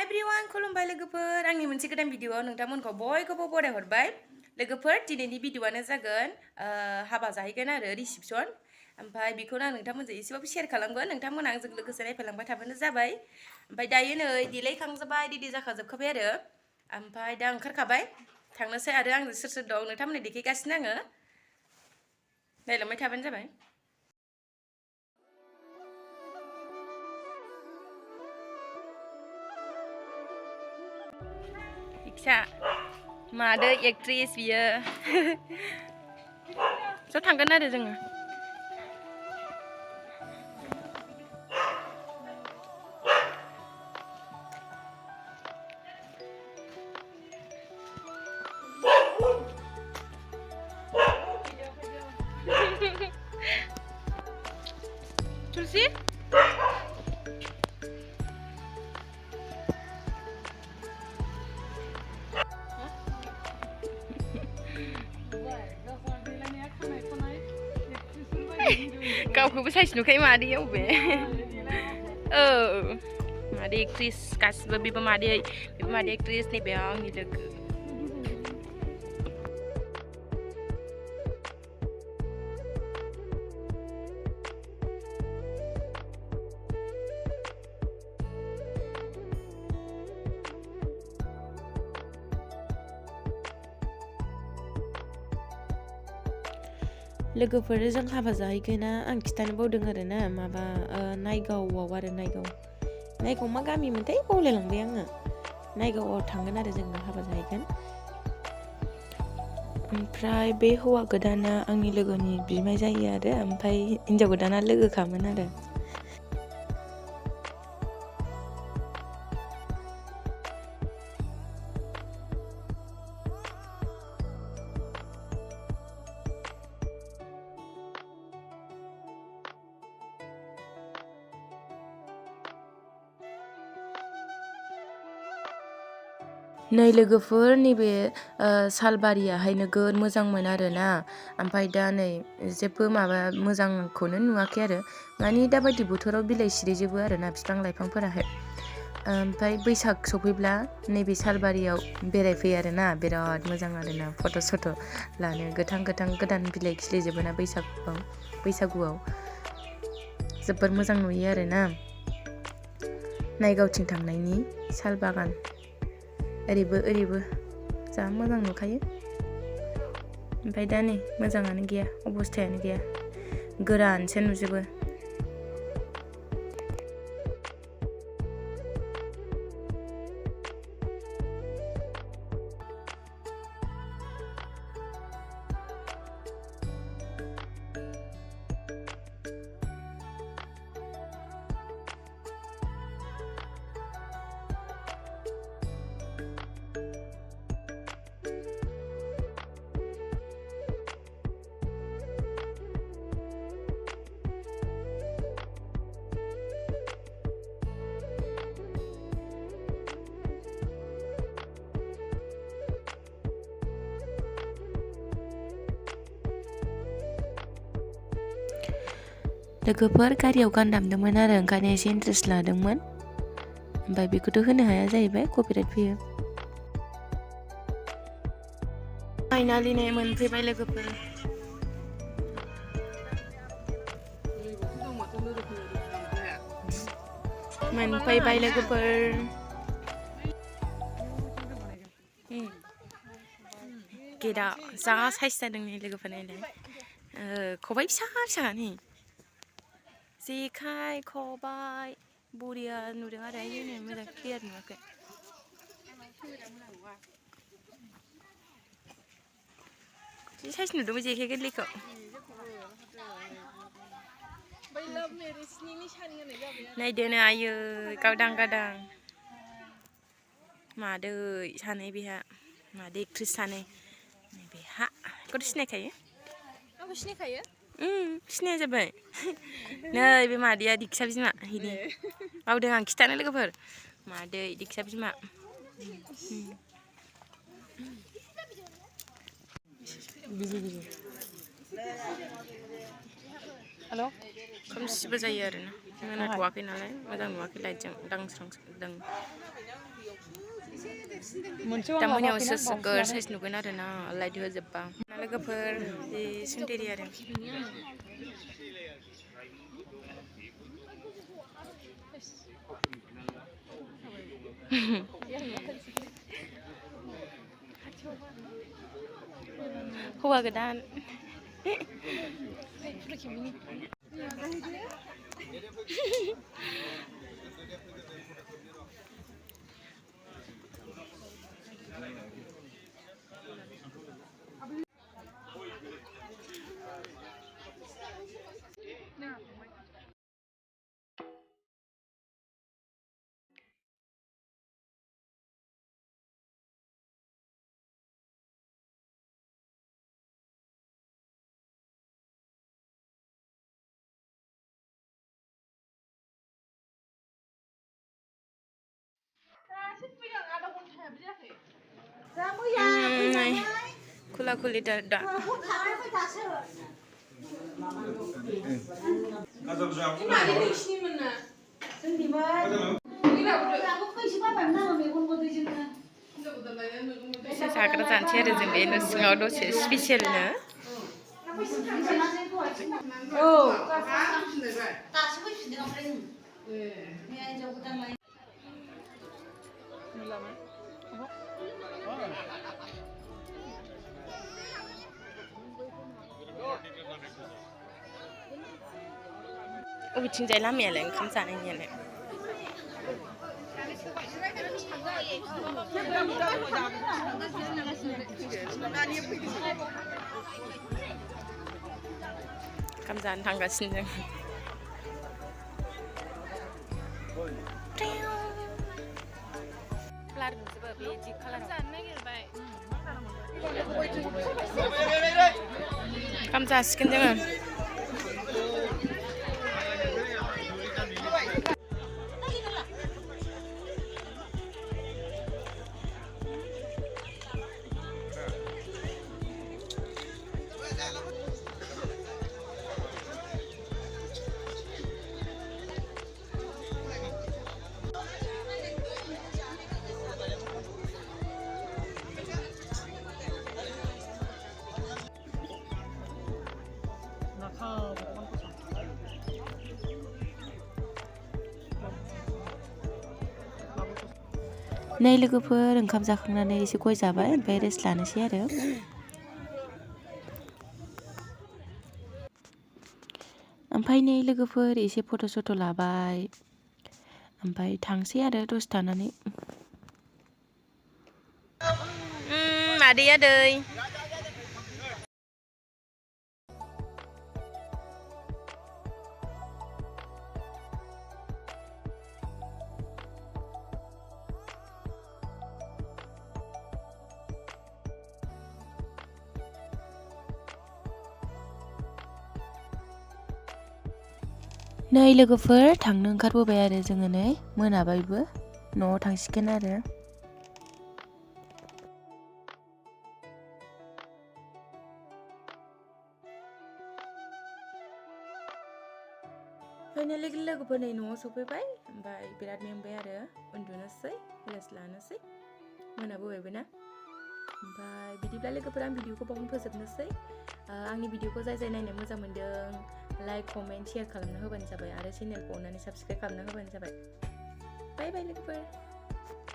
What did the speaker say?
everyone खुलुमबाय लोगोफोर आंनि मोनसे गोदान भिडिअआव नोंथांमोनखौ बयखौबो बराय हरबाय लोगोफोर दिनैनि भिडिअआनो जागोन हाबा जाहैगोन आरो रिसेपसन ओमफ्राय बेखौनो आं नोंथांमोनजों एसेबाबो शेयार खालामगोन नोंथांमोना आंजों लोगोसे नायफालांबाय थाबानो जाबाय ओमफ्राय दायो नै देलायखांजोबबाय रेडि जाखाजोबखाबाय आरो ओमफ्राय दा ओंखारखाबाय थांनोसै आरो आंजों सोर सोर दं नोंथांमोननो देखायगासिनो आङो नायलांबाय थाबानो जाबाय इक्सा मादै एक्ट्रिस बियो ज' थांगोन आरो जोङो तुलसी गावखौबो साइज नुखायो मादैयाव बे मादै एक्ट्रिस गासिबो बेबो मादै एक्ट्रिस नैबे आंनि लोगो लोगोफोरजों हाबा जाहैगोना आं खिथानो बावदों आरो ना माबा नायगावआव आरो नायगाव मा गामि मोनथाय बावलायलांबाय आङो नायगावआव थांगोन आरो जोङो हाबा जाहैगोन ओमफ्राय बे हौवा गोदाना आंनि लोगोनि बिमाय जायो आरो ओमफ्राय हिन्जाव गोदाना लोगोखामोन आरो नै लोगोफोर नैबे सालबारियाहाय नोगोद मोजांमोन आरोना ओमफ्राय दा नै जेबो माबा मोजांखौनो नुवाखै आरो मानि दाबायदि बोथोराव बिलाइ सिरिजोबो आरोना बिफां लाइफांफोराहाय ओमफ्राय बैसाग सफैब्ला नैबे सालबारियाव बेरायफैयो आरोना बिराद मोजां आरोना फट' सट' लानो गोथां गोदान बिलाइ खिलिजोबो ना बैसागुआव जोबोर मोजां नुयो आरोना नायगावथिं थांनायनि साल बागान ओरैबो जा मोजां नुखायो ओमफ्राय दा नै मोजाङानो गैया अबस्थायानो गैया गोरानसो नुजोबो लोगोफोर गारियाव गान दामदोंमोन आरो ओंखायनो एसे इन्ट्रेस्ट लादोंमोन ओमफ्राय बेखौथ' होनो हाया जाहैबाय कपिराइट फैयो फाइनालि नै मोनफैबाय लोगोफोर मोनफैबाय लोगोफोर गेटआ जा साइज जादों नै लोगोफोर नायलाय खबाइ फिसा नै जेखाइ खबाइ बरिया नुदों आरो आयौ मोजां क्लियार नुवाखै जि साइज नुदोंमोन जेखाइ गोरलैखौ नायदोनो आयै गावदां मादै सानै बेहा मादै एक्ट्रिस सानै बेहा बेखौथ' सिनायखायो आंखौ सिनायखायो सिनाया जाबाय नै बे मादैया दिक्सा बिमा हिनि बावदों आं खिथानो लोगोफोर मादै दिक्सा बिमा खोमसिबो जायो आरोना मोनाथ'वाखै नालाय मोजां नुवाखै लाइटजों दांस्रांदों दा मोनायावसो गोर साइज नुगोन आरोना लाइट होजोबबा लोगोफोर बे सुन्देरि आरो हौवा गोदान खुला खुलि दा एसे जाग्रा जानोसै आरो जों बे न' सिङाव दसे स्पेसियेलनो अबेथिंजाय लामायालाय ओंखाम जानायनियालाय ओंखाम जानो थांगासिनो जों ब्लार नुजोबो बेदि खालाराव जानो नागिरबाय ओंखाम जासिगोन जोङो नै लोगोफोर ओंखाम जाखांनानै एसे गय जाबाय ओमफ्राय रेस्ट लानोसै आरो ओमफ्राय नै लोगोफोर एसे फट' सट' लाबाय ओमफ्राय थांसै आरो दसे थानानै मादै आदै नै लोगोफोर थांनो ओंखारबोबाय आरो जोङो नै मोनाबायबो न'आव थांसिगोन आरो फाइनालि लोगोफोर नै न'आव सफैबाय ओमफ्राय बिराद मेंबाय आरो उन्दुनोसै रेस्ट लानोसै मोनाबोबायबो ना ओमफ्राय बिदिब्ला लोगोफोर आं भिडिअखौ बावनो फोजोबनोसै आंनि भिडिअखौ जाय नायनो मोजां मोन्दों लाइक कमेन्ट शेयार खालामना होबानो जाबाय आरो चेनेलखौ अननानै साबस्क्राइब खालामना होबानो जाबाय बाय बाय लोगोफोर